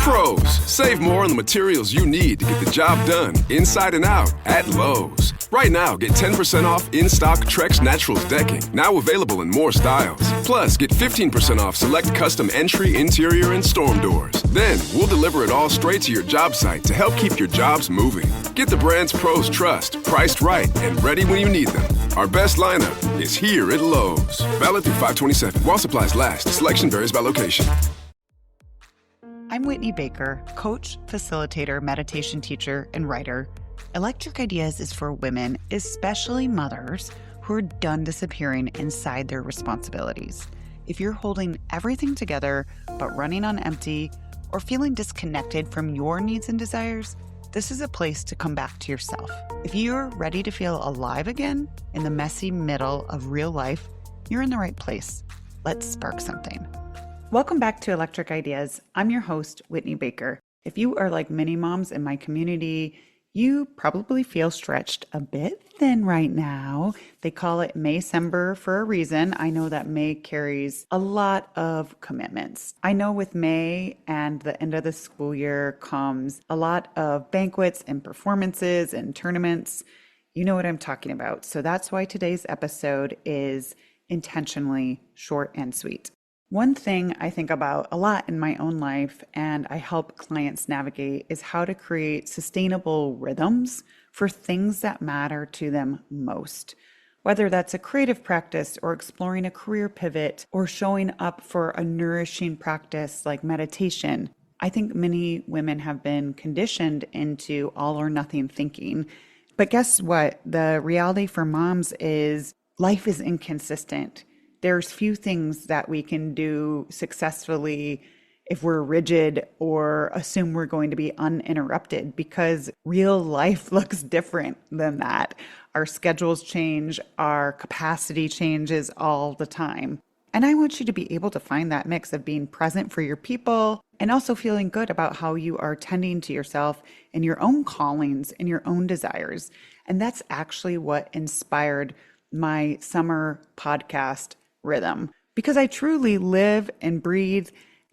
Pros, save more on the materials you need to get the job done inside and out at Lowe's. Right now, get 10% off in-stock Trex Naturals decking, now available in more styles. Plus, get 15% off select custom entry, interior, and storm doors. Then, we'll deliver it all straight to your job site to help keep your jobs moving. Get the brands pros trust, priced right, and ready when you need them. Our best lineup is here at Lowe's. Valid through 5/27. While supplies last. Selection varies by location. I'm Whitney Baker, coach, facilitator, meditation teacher, and writer. Electric Ideas is for women, especially mothers, who are done disappearing inside their responsibilities. If you're holding everything together but running on empty or feeling disconnected from your needs and desires, this is a place to come back to yourself. If you're ready to feel alive again in the messy middle of real life, you're in the right place. Let's spark something. Welcome back to Electric Ideas. I'm your host, Whitney Baker. If you are like many moms in my community, you probably feel stretched a bit thin right now. They call it Maycember for a reason. I know that May carries a lot of commitments. I know with May and the end of the school year comes a lot of banquets and performances and tournaments. You know what I'm talking about. So that's why today's episode is intentionally short and sweet. One thing I think about a lot in my own life and I help clients navigate is how to create sustainable rhythms for things that matter to them most. Whether that's a creative practice or exploring a career pivot or showing up for a nourishing practice like meditation, I think many women have been conditioned into all or nothing thinking. But guess what? The reality for moms is life is inconsistent. There's few things that we can do successfully if we're rigid or assume we're going to be uninterrupted, because real life looks different than that. Our schedules change, our capacity changes all the time. And I want you to be able to find that mix of being present for your people and also feeling good about how you are tending to yourself and your own callings and your own desires. And that's actually what inspired my summer podcast rhythm, because I truly live and breathe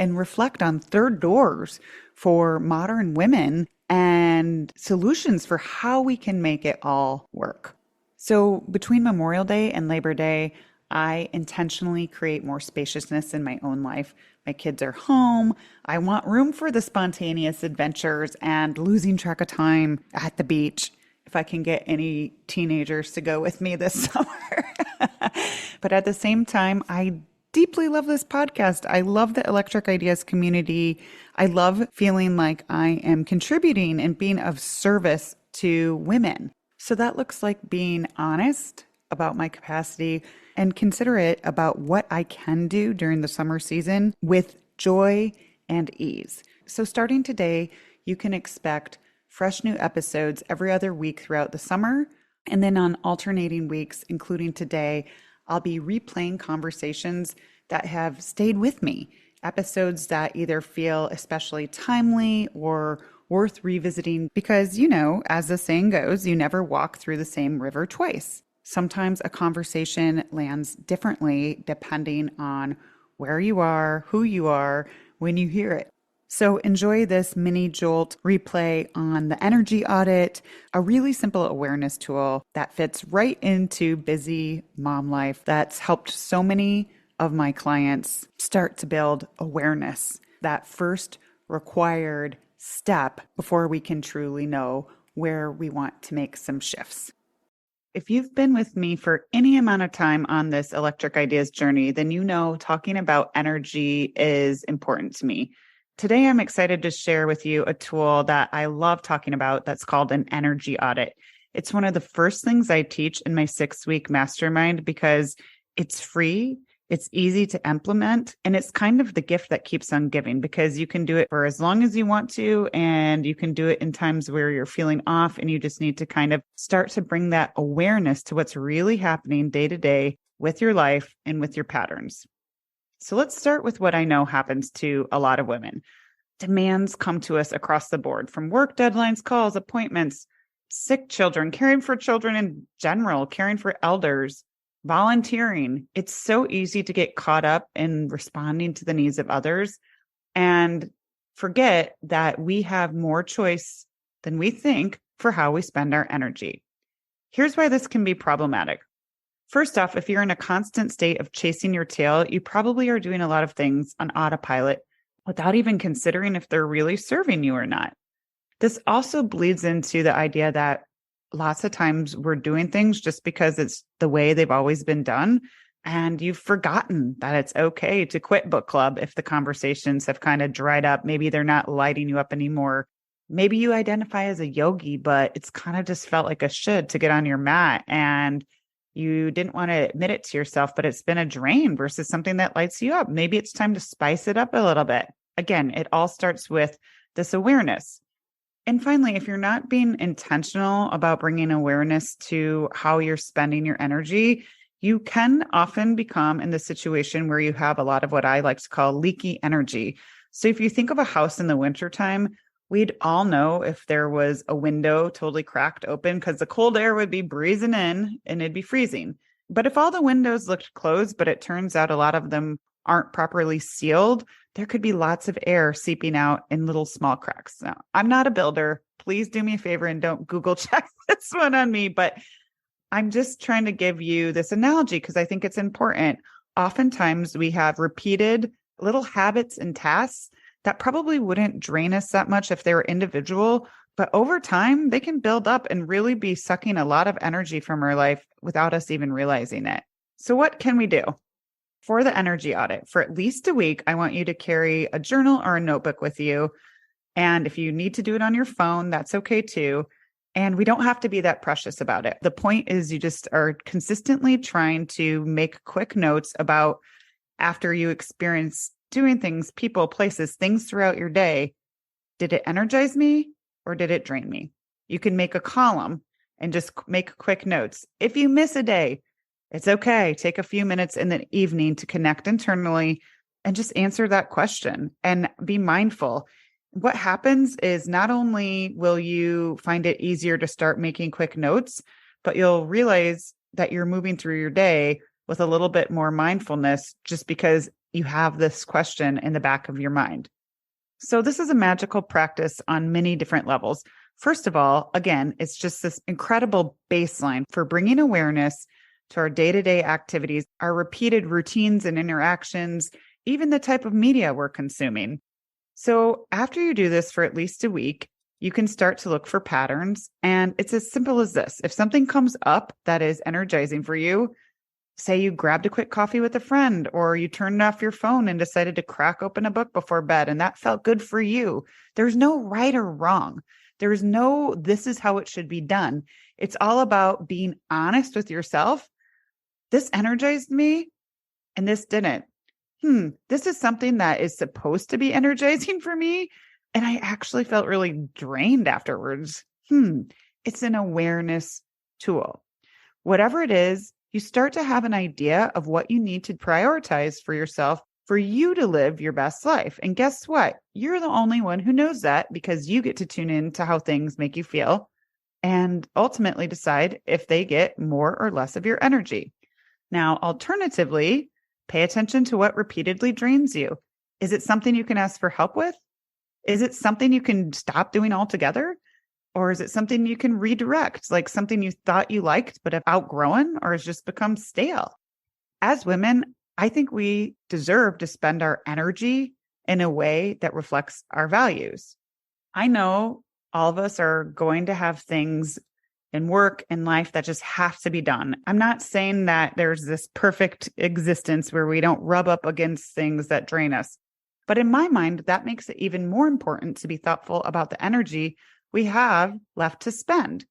and reflect on third doors for modern women and solutions for how we can make it all work. So between Memorial Day and Labor Day, I intentionally create more spaciousness in my own life. My kids are home. I want room for the spontaneous adventures and losing track of time at the beach, if I can get any teenagers to go with me this summer. But at the same time, I deeply love this podcast. I love the Electric Ideas community. I love feeling like I am contributing and being of service to women. So that looks like being honest about my capacity and considerate about what I can do during the summer season with joy and ease. So starting today, you can expect fresh new episodes every other week throughout the summer. And then on alternating weeks, including today, I'll be replaying conversations that have stayed with me, episodes that either feel especially timely or worth revisiting because, you know, as the saying goes, you never walk through the same river twice. Sometimes a conversation lands differently depending on where you are, who you are, when you hear it. So enjoy this mini Jolt replay on the energy audit, a really simple awareness tool that fits right into busy mom life that's helped so many of my clients start to build awareness, that first required step before we can truly know where we want to make some shifts. If you've been with me for any amount of time on this Electric Ideas journey, then you know talking about energy is important to me. Today, I'm excited to share with you a tool that I love talking about that's called an energy audit. It's one of the first things I teach in my 6-week mastermind because it's free, it's easy to implement, and it's kind of the gift that keeps on giving because you can do it for as long as you want to, and you can do it in times where you're feeling off and you just need to kind of start to bring that awareness to what's really happening day to day with your life and with your patterns. So let's start with what I know happens to a lot of women. Demands come to us across the board, from work deadlines, calls, appointments, sick children, caring for children in general, caring for elders, volunteering. It's so easy to get caught up in responding to the needs of others and forget that we have more choice than we think for how we spend our energy. Here's why this can be problematic. First off, if you're in a constant state of chasing your tail, you probably are doing a lot of things on autopilot without even considering if they're really serving you or not. This also bleeds into the idea that lots of times we're doing things just because it's the way they've always been done. And you've forgotten that it's okay to quit book club if the conversations have kind of dried up. Maybe they're not lighting you up anymore. Maybe you identify as a yogi, but it's kind of just felt like a should to get on your mat. And you didn't want to admit it to yourself, but it's been a drain versus something that lights you up. Maybe it's time to spice it up a little bit. Again, it all starts with this awareness. And finally, if you're not being intentional about bringing awareness to how you're spending your energy, you can often become in the situation where you have a lot of what I like to call leaky energy. So if you think of a house in the wintertime, we'd all know if there was a window totally cracked open because the cold air would be breezing in and it'd be freezing. But if all the windows looked closed, but it turns out a lot of them aren't properly sealed, there could be lots of air seeping out in little small cracks. Now, I'm not a builder. Please do me a favor and don't Google check this one on me, but I'm just trying to give you this analogy because I think it's important. Oftentimes we have repeated little habits and tasks that probably wouldn't drain us that much if they were individual, but over time they can build up and really be sucking a lot of energy from our life without us even realizing it. So what can we do? For the energy audit, for at least a week, I want you to carry a journal or a notebook with you. And if you need to do it on your phone, that's okay too. And we don't have to be that precious about it. The point is you just are consistently trying to make quick notes about after you experience doing things, people, places, things throughout your day. Did it energize me or did it drain me? You can make a column and just make quick notes. If you miss a day, it's okay. Take a few minutes in the evening to connect internally and just answer that question and be mindful. What happens is not only will you find it easier to start making quick notes, but you'll realize that you're moving through your day with a little bit more mindfulness just because you have this question in the back of your mind. So this is a magical practice on many different levels. First of all, again, it's just this incredible baseline for bringing awareness to our day-to-day activities, our repeated routines and interactions, even the type of media we're consuming. So after you do this for at least a week, you can start to look for patterns. And it's as simple as this. If something comes up that is energizing for you, say you grabbed a quick coffee with a friend, or you turned off your phone and decided to crack open a book before bed, and that felt good for you. There's no right or wrong. There's no, this is how it should be done. It's all about being honest with yourself. This energized me and this didn't. This is something that is supposed to be energizing for me. And I actually felt really drained afterwards. It's an awareness tool. Whatever it is, you start to have an idea of what you need to prioritize for yourself for you to live your best life. And guess what? You're the only one who knows that because you get to tune in to how things make you feel and ultimately decide if they get more or less of your energy. Now, alternatively, pay attention to what repeatedly drains you. Is it something you can ask for help with? Is it something you can stop doing altogether? Or is it something you can redirect, like something you thought you liked but have outgrown or has just become stale? As women, I think we deserve to spend our energy in a way that reflects our values. I know all of us are going to have things in work and life that just have to be done. I'm not saying that there's this perfect existence where we don't rub up against things that drain us. But in my mind, that makes it even more important to be thoughtful about the energy we have left to spend.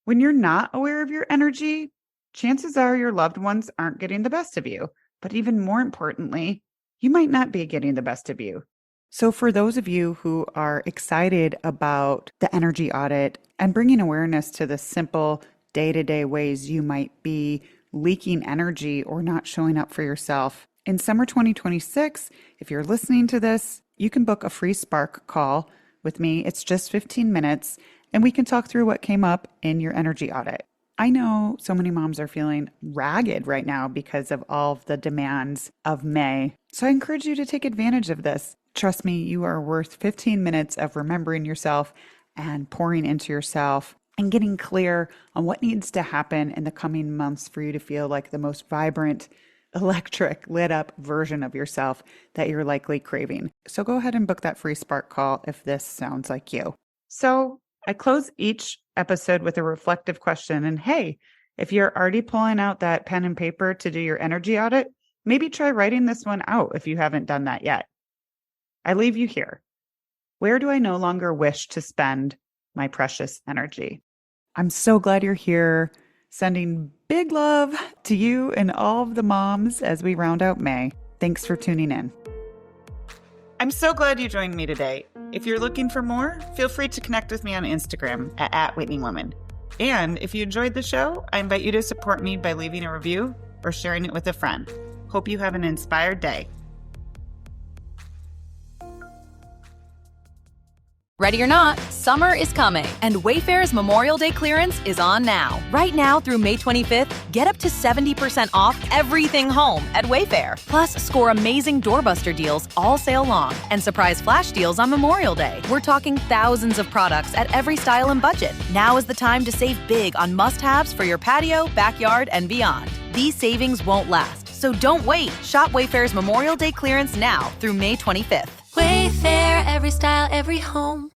When you're not aware of your energy, chances are your loved ones aren't getting the best of you. But even more importantly, you might not be getting the best of you. So for those of you who are excited about the energy audit and bringing awareness to the simple day-to-day ways you might be leaking energy or not showing up for yourself, in summer 2026, if you're listening to this, you can book a free Spark call with me. It's just 15 minutes, and we can talk through what came up in your energy audit. I know so many moms are feeling ragged right now because of all of the demands of May. So I encourage you to take advantage of this. Trust me, you are worth 15 minutes of remembering yourself and pouring into yourself and getting clear on what needs to happen in the coming months for you to feel like the most vibrant, electric, lit up version of yourself that you're likely craving. So go ahead and book that free spark call if this sounds like you. So I close each episode with a reflective question. And hey, if you're already pulling out that pen and paper to do your energy audit, maybe try writing this one out if you haven't done that yet. I leave you here. Where do I no longer wish to spend my precious energy? I'm so glad you're here. Sending big love to you and all of the moms as we round out May. Thanks for tuning in. I'm so glad you joined me today. If you're looking for more, feel free to connect with me on Instagram at @WhitneyWoman. And if you enjoyed the show, I invite you to support me by leaving a review or sharing it with a friend. Hope you have an inspired day. Ready or not, summer is coming, and Wayfair's Memorial Day clearance is on now. Right now through May 25th, get up to 70% off everything home at Wayfair. Plus, score amazing doorbuster deals all sale long and surprise flash deals on Memorial Day. We're talking thousands of products at every style and budget. Now is the time to save big on must-haves for your patio, backyard, and beyond. These savings won't last, so don't wait. Shop Wayfair's Memorial Day clearance now through May 25th. Wayfair, every style, every home.